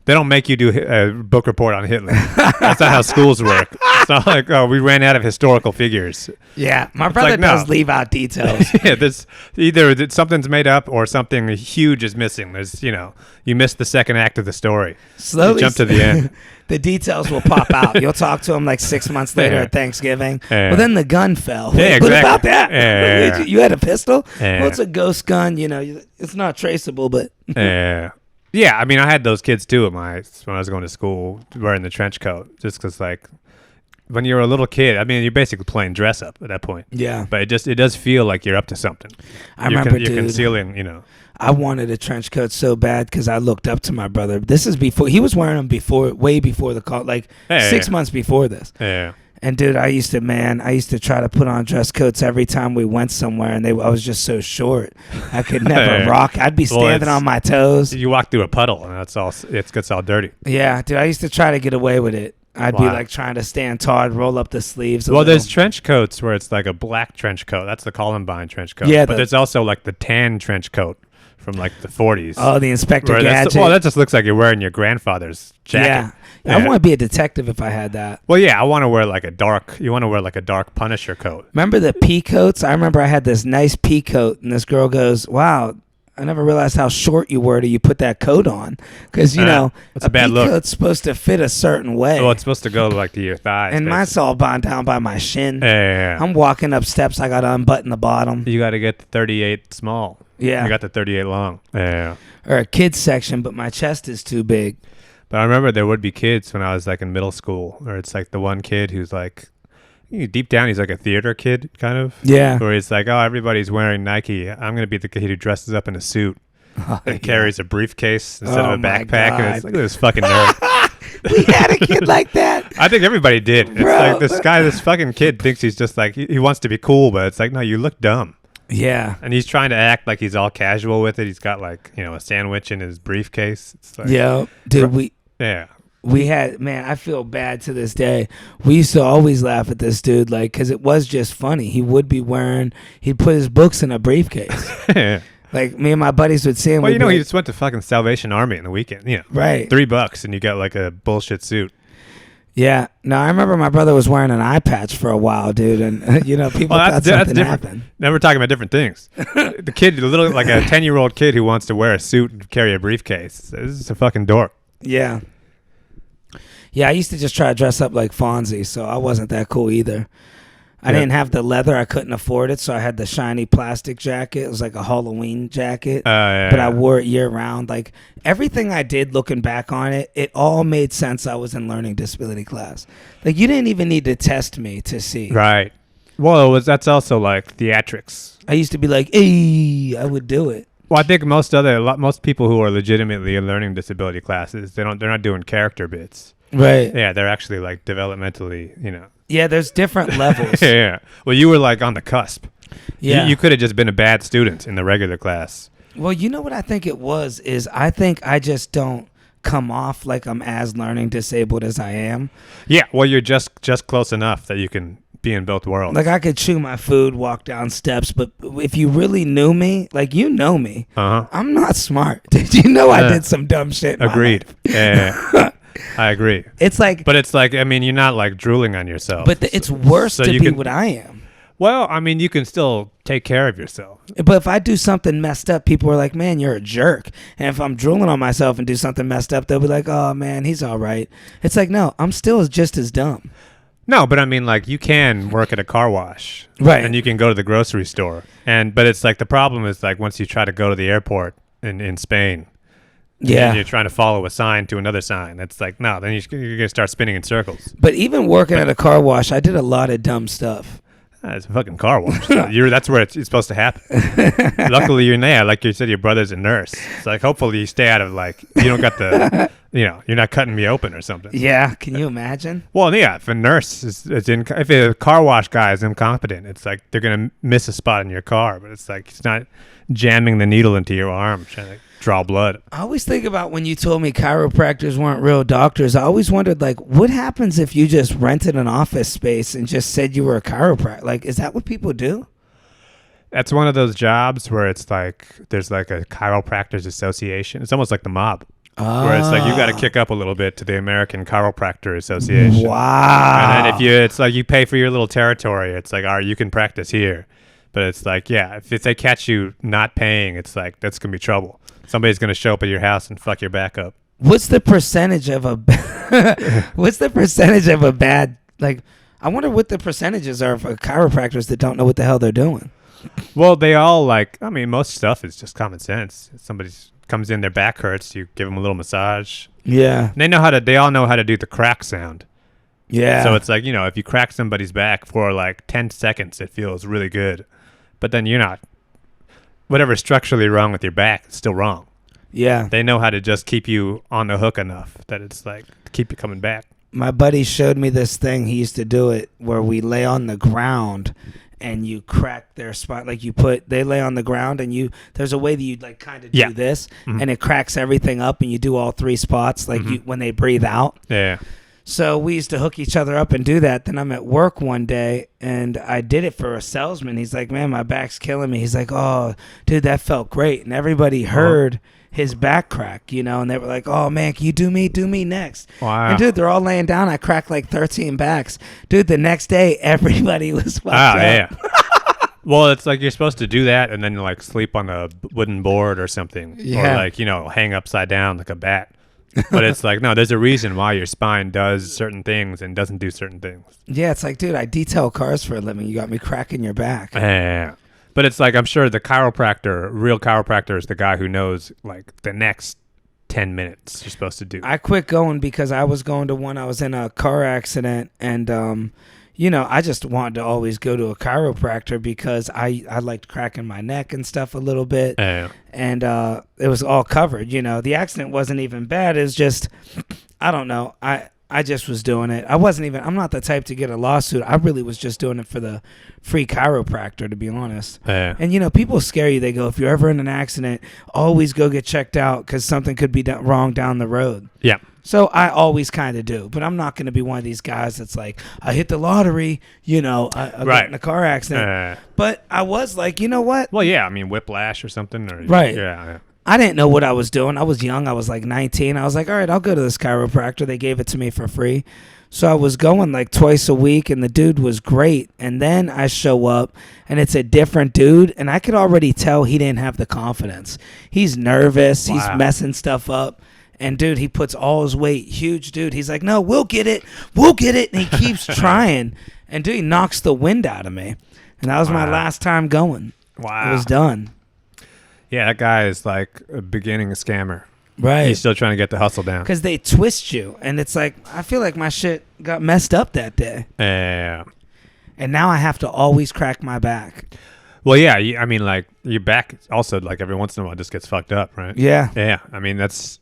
They don't make you do a book report on Hitler. That's not how schools work. It's not like, oh, we ran out of historical figures. Yeah, my brother does leave out details. Yeah, there's either something's made up or something huge is missing. There's, you missed the second act of the story. Slowly, you jump to the end. The details will pop out. You'll talk to him like 6 months later at Thanksgiving. Yeah. Well, then the gun fell. Yeah, exactly. What about that? Yeah. You had a pistol? Yeah. Well, it's a ghost gun. It's not traceable, but... Yeah. Yeah, I mean, I had those kids too when I was going to school wearing the trench coat, just because, like, when you're a little kid, I mean, you're basically playing dress up at that point. Yeah. But it does feel like you're up to something. I remember, you're concealing, I wanted a trench coat so bad because I looked up to my brother. This is before he was wearing them way before the call, like 6 months before this. Yeah. And dude, I used to try to put on dress coats every time we went somewhere, and I was just so short. I could never rock. I'd be standing on my toes. You walk through a puddle, and it gets all dirty. Yeah, dude, I used to try to get away with it. I'd be like trying to stand tall, I'd roll up the sleeves. There's trench coats where it's like a black trench coat. That's the Columbine trench coat. Yeah, but there's also like the tan trench coat from like the 40s. Oh, the Inspector Gadget. That just looks like you're wearing your grandfather's jacket. Yeah. I want to be a detective if I had that. Well, yeah, I want to wear like a dark Punisher coat. Remember the pea coats? I remember I had this nice pea coat, and this girl goes, wow, I never realized how short you were till you put that coat on. Because, it's a bad pea look. coat's supposed to fit a certain way. Well, it's supposed to go like to your thighs. And mine's all bound down by my shin. Yeah. I'm walking up steps, I got to unbutton the bottom. You got to get the 38 small. Yeah. You got the 38 long. Yeah. Or a kid's section, but my chest is too big. But I remember there would be kids when I was like in middle school, or it's like the one kid who's like, deep down he's like a theater kid kind of. Yeah. Where he's like, oh, everybody's wearing Nike. I'm going to be the kid who dresses up in a suit and carries a briefcase instead of a backpack. And it's like this fucking nerd. We had a kid like that. I think everybody did. It's Bro. like this fucking kid thinks he's just like, he wants to be cool, but it's like, no, you look dumb. Yeah. And he's trying to act like he's all casual with it. He's got like, a sandwich in his briefcase. It's like, yeah. Dude, we had, man, I feel bad to this day. We used to always laugh at this dude, like, because it was just funny. He'd put his books in a briefcase. Like, me and my buddies would see him. Well, he just went to fucking Salvation Army in the weekend. Right. $3 and you got like a bullshit suit. Yeah. No, I remember my brother was wearing an eye patch for a while, dude. And, people thought something happened. Now we're talking about different things. The kid, like a 10-year-old kid who wants to wear a suit and carry a briefcase. This is a fucking dork. Yeah. Yeah, I used to just try to dress up like Fonzie, so I wasn't that cool either. I didn't have the leather. I couldn't afford it, so I had the shiny plastic jacket. It was like a Halloween jacket, but I wore it year-round. Like, everything I did looking back on it, it all made sense. I was in learning disability class. Like, you didn't even need to test me to see. Right. Well, that's also like theatrics. I used to be like, hey, I would do it. Well, I think most people who are legitimately in learning disability classes, they're not doing character bits. Right. Yeah, they're actually like developmentally, Yeah, there's different levels. Yeah. Well, you were like on the cusp. Yeah. You could have just been a bad student in the regular class. Well, you know what I think it was is I think I just don't come off like I'm as learning disabled as I am. Yeah. Well, you're just close enough that you can be in both worlds. Like I could chew my food, walk down steps, but if you really knew me, like you know me, I'm not smart. Did you know I did some dumb shit? Agreed. Yeah. I agree. It's like, but it's like, I mean, you're not like drooling on yourself. But it's worse to be what I am. Well, I mean, you can still take care of yourself. But if I do something messed up, people are like, man, you're a jerk. And if I'm drooling on myself and do something messed up, they'll be like, oh, man, he's all right. It's like, no, I'm still just as dumb. No, but I mean, like, you can work at a car wash. Right. And you can go to the grocery store. But it's like the problem is, like, once you try to go to the airport in Spain, and you're trying to follow a sign to another sign. It's like, no, then you're going to start spinning in circles. But even working at a car wash, I did a lot of dumb stuff. It's a fucking car wash. That's where it's supposed to happen. Luckily, you're there. Like you said, your brother's a nurse. It's like, hopefully you stay out of, like, you don't got the, you're not cutting me open or something. Yeah. Can you imagine? Well, yeah, if a nurse if a car wash guy is incompetent, it's like they're going to miss a spot in your car, but it's like it's not jamming the needle into your arm trying to draw blood. I always think about when you told me chiropractors weren't real doctors. I always wondered, like, what happens if you just rented an office space and just said you were a chiropractor? Like, is that what people do? That's one of those jobs where it's like there's like a chiropractors association. It's almost like the mob. Where it's like you got to kick up a little bit to the American Chiropractor Association. Wow. And then it's like you pay for your little territory. It's like, all right, you can practice here. But it's like, yeah, if they catch you not paying, it's like that's going to be trouble. Somebody's going to show up at your house and fuck your back up. What's the percentage of a bad, like, I wonder what the percentages are for chiropractors that don't know what the hell they're doing. Well, they all most stuff is just common sense. If somebody comes in, their back hurts, you give them a little massage. Yeah. They all know how to do the crack sound. Yeah. So it's like, if you crack somebody's back for like 10 seconds, it feels really good. But then whatever's structurally wrong with your back is still wrong. Yeah. They know how to just keep you on the hook enough that it's like keep you coming back. My buddy showed me this thing. He used to do it where we lay on the ground and you crack their spot. Like they lay on the ground and there's a way that you like kind of do this and it cracks everything up and you do all three spots like when they breathe out. Yeah. So we used to hook each other up and do that. Then I'm at work one day, and I did it for a salesman. He's like, man, my back's killing me. He's like, oh, dude, that felt great. And everybody heard his back crack, and they were like, oh, man, can you do me next? Wow. And, dude, they're all laying down. I cracked like 13 backs. Dude, the next day, everybody was fucked up. Yeah. Well, it's like you're supposed to do that and then like sleep on a wooden board or something. Yeah. Or like, hang upside down like a bat. But it's like, no, there's a reason why your spine does certain things and doesn't do certain things. Yeah, it's like, dude, I detail cars for a living. You got me cracking your back. Yeah. But it's like, I'm sure the real chiropractor is the guy who knows like the next 10 minutes you're supposed to do. I quit going because I was going to one. I was in a car accident and, I just wanted to always go to a chiropractor because I liked cracking my neck and stuff a little bit. Yeah. And it was all covered. The accident wasn't even bad. It was just, I don't know. I just was doing it. I'm not the type to get a lawsuit. I really was just doing it for the free chiropractor, to be honest. Yeah. And, people scare you. They go, if you're ever in an accident, always go get checked out because something could be wrong down the road. Yeah. So I always kind of do. But I'm not going to be one of these guys that's like, I hit the lottery, I got in a car accident. But I was like, you know what? Well, yeah. I mean, whiplash or something. Or, right. Yeah. I didn't know what I was doing. I was young. I was like 19. I was like, all right, I'll go to this chiropractor. They gave it to me for free. So I was going like twice a week, and the dude was great. And then I show up, and it's a different dude, and I could already tell he didn't have the confidence. He's nervous. Wow. He's messing stuff up. And, dude, he puts all his weight. Huge dude. He's like, no, we'll get it. We'll get it. And he keeps trying. And, dude, he knocks the wind out of me. And that was my last time going. Wow. It was done. Yeah, that guy is like a beginning scammer. Right. He's still trying to get the hustle down. Because they twist you. And it's like, I feel like my shit got messed up that day. Yeah. And now I have to always crack my back. Well, yeah. I mean, like your back also like every once in a while just gets fucked up, right? Yeah. Yeah. I mean, that's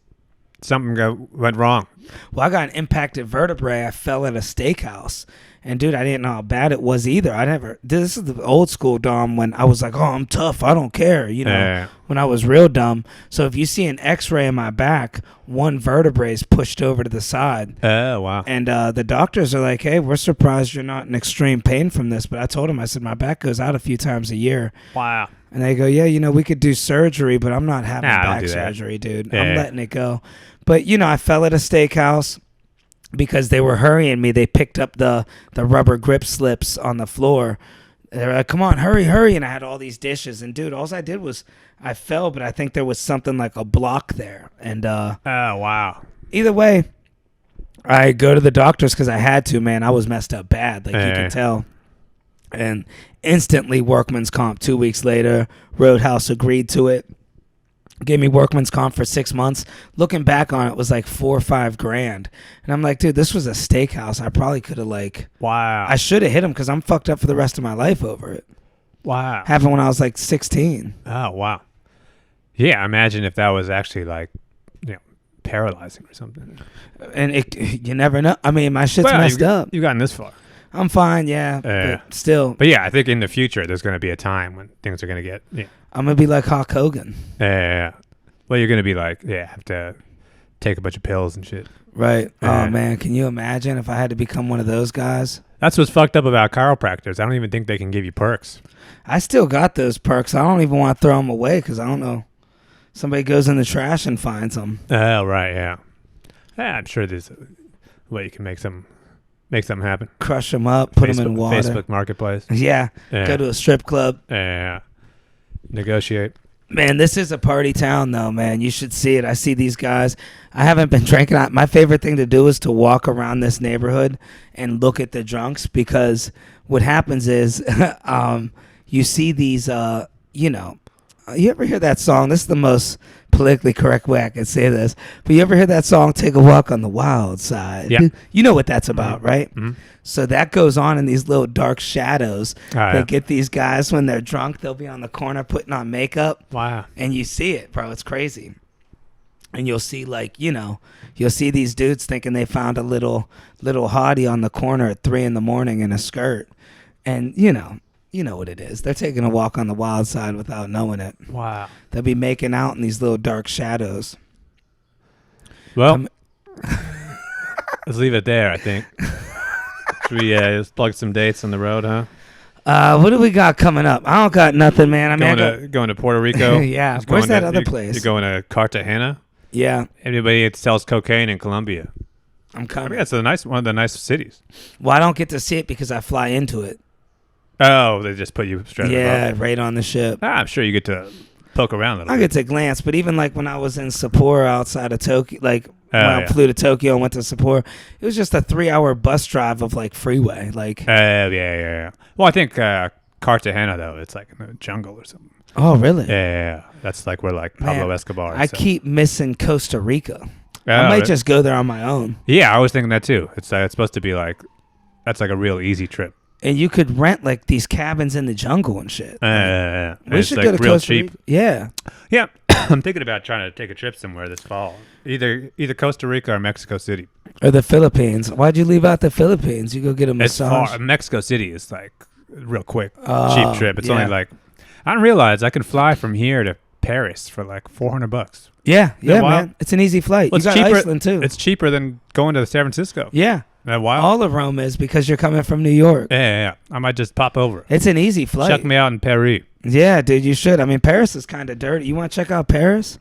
something went wrong. Well, I got an impacted vertebrae. I fell at a steakhouse. And, dude, I didn't know how bad it was either. This is the old school Dom when I was like, oh, I'm tough. I don't care, when I was real dumb. So if you see an x-ray in my back, one vertebrae is pushed over to the side. Oh, wow. And the doctors are like, hey, we're surprised you're not in extreme pain from this. But I told him, I said, my back goes out a few times a year. Wow. And they go, yeah, we could do surgery, but I'm not having back do surgery, dude. Yeah. I'm letting it go. But, I fell at a steakhouse. Because they were hurrying me, they picked up the rubber grip slips on the floor. They were like, come on, hurry. And I had all these dishes. And, dude, all I did was I fell, but I think there was something like a block there. And oh, wow. Either way, I go to the doctors because I had to, man. I was messed up bad, like you can tell. And instantly workman's comp 2 weeks later. Roadhouse agreed to it. Gave me workman's comp for 6 months. Looking back on it was like $4 or $5 grand. And I'm like, dude, this was a steakhouse. I probably could have wow. I should have hit him because I'm fucked up for the rest of my life over it. Wow. Happened when I was like 16. Oh, wow. Yeah, imagine if that was actually like, paralyzing or something. And you never know. I mean, my shit's messed up. You've gotten this far. I'm fine, yeah. But still. But yeah, I think in the future there's going to be a time when things are going to get. Yeah. I'm going to be like Hulk Hogan. Yeah. Well, you're going to be like, have to take a bunch of pills and shit. Right. Oh, man. Can you imagine if I had to become one of those guys? That's what's fucked up about chiropractors. I don't even think they can give you perks. I still got those perks. I don't even want to throw them away because I don't know. Somebody goes in the trash and finds them. Oh, right. Yeah. I'm sure there's a way you can make something happen. Crush them up, put them in water. Facebook Marketplace. Yeah. Go to a strip club. Yeah. Negotiate. Man, this is a party town, though, man. You should see it. I see these guys. I haven't been drinking. My favorite thing to do is to walk around this neighborhood and look at the drunks because what happens is you see these, you ever hear that song? This is the most politically correct way I can say this. But you ever hear that song, Take a Walk on the Wild Side? Yeah. You know what that's about, right? Mm-hmm. So that goes on in these little dark shadows. They get these guys when they're drunk. They'll be on the corner putting on makeup. Wow. And you see it, bro. It's crazy. And you'll see you'll see these dudes thinking they found a little hottie on the corner at 3 a.m. in a skirt. And, you know what it is. They're taking a walk on the wild side without knowing it. Wow. They'll be making out in these little dark shadows. Well, let's leave it there, I think. Should we just plug some dates on the road, huh? What do we got coming up? I don't got nothing, man. Going to Puerto Rico. Yeah. Where's that other place? You're going to Cartagena? Yeah. Anybody that sells cocaine in Colombia? I'm coming. I mean, that's one of the nice cities. Well, I don't get to see it because I fly into it. Oh, they just put you straight above. Right on the ship. I'm sure you get to poke around a little I bit. get to glance, but even like when I was in Sapporo outside of Tokyo, when I flew to Tokyo and went to Sapporo, it was just a 3-hour bus drive of freeway. Yeah. Well, I think Cartagena, though, it's like in the jungle or something. Oh, really? Yeah. That's like where Pablo Escobar is. I keep missing Costa Rica. I might just go there on my own. Yeah, I was thinking that too. It's supposed to be that's like a real easy trip. And you could rent these cabins in the jungle and shit. We should go to real Costa cheap. Rica. Yeah. Yeah. I'm thinking about trying to take a trip somewhere this fall. Either Costa Rica or Mexico City. Or the Philippines. Why'd you leave out the Philippines? You go get a massage. It's far. Mexico City is real quick, cheap trip. It's only I didn't realize I can fly from here to Paris for $400. Yeah, man. It's an easy flight. Well, you got Iceland too. It's cheaper than going to San Francisco. Yeah. That wild? All of Rome is because you're coming from New York. Yeah. I might just pop over. It's an easy flight. Check me out in Paris. Yeah, dude, you should. I mean, Paris is kind of dirty. You want to check out Paris?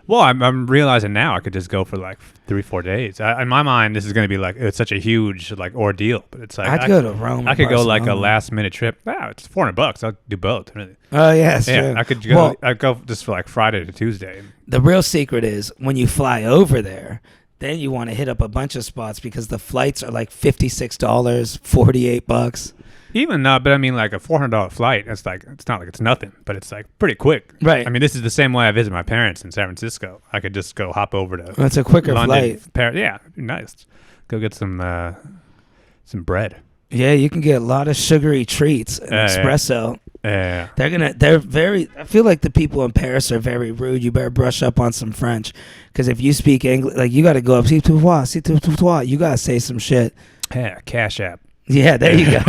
Well, I'm realizing now I could just go for 3-4 days. In my mind, this is going to be it's such a huge ordeal, but it's I'd go to Rome. I could go a last minute trip. It's $400. I'll do both. Really. Oh yeah, that's true. I could go. Well, I'd go just for Friday to Tuesday. The real secret is when you fly over there. Then you want to hit up a bunch of spots because the flights are $56, $48. Even but I mean a $400 flight. It's it's not it's nothing, but it's pretty quick. Right. I mean, this is the same way I visit my parents in San Francisco. I could just go hop over to. It's a quicker London, flight. Paris. Yeah, nice. Go get some bread. Yeah, you can get a lot of sugary treats and espresso. Yeah. They're very, I feel like the people in Paris are very rude. You better brush up on some French. Because if you speak English, like, you got to go up, you got to say some shit. Yeah, Cash App. Yeah, there you go.